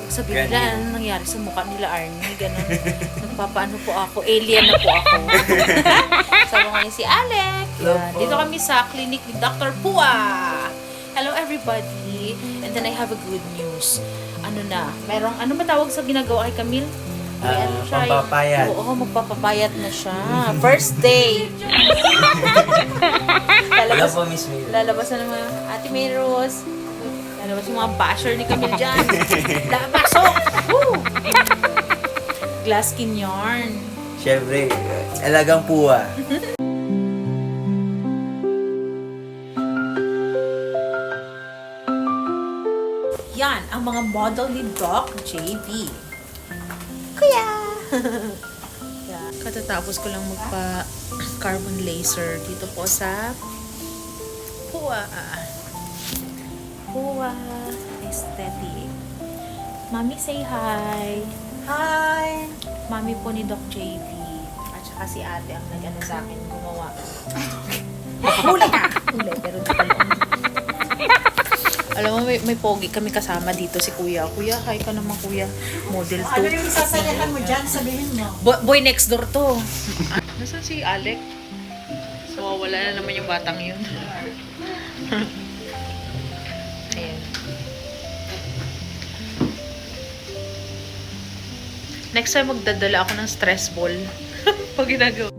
Sa bigla, ano nangyari sa mukha nila Arnie, gano'n. Nagpapaano po ako, alien na po ako. Sama ko niya si Alec. Yan. Dito kami sa clinic ni Dr. Pua. Hello everybody. And then I have a good news. Ano ba tawag sa ginagawa kay Camille? Pampapayat. Oo, magpapapayat na siya. First day. Lalabas na naman Ate May Rose. Lalabas yung mga basher ni Camille dyan. Pasok! Woo! Glass skin yarn. Siyempre, alagang puwa. Yan, ang mga model ni Doc JB. Kuya! Yan. Katatapos ko lang magpa-carbon laser dito po sa Pua. Pua Aesthetic. Mami, say hi. Hi! Mami po ni Doc JB. At saka si ate ang nag-ano sa akin gumawa. Huli ka! Huli, pero di pa lang. Alam mo, may pogi kami kasama dito si Kuya. Kuya, hi ka naman Kuya. Model 2. Ano yung isasayahan mo dyan? Sabihin mo. Boy next door to. Nasaan si Alec? So, wala na naman yung batang yun. Ayan. Next time, magdadala ako ng stress ball. Pag ginagawa.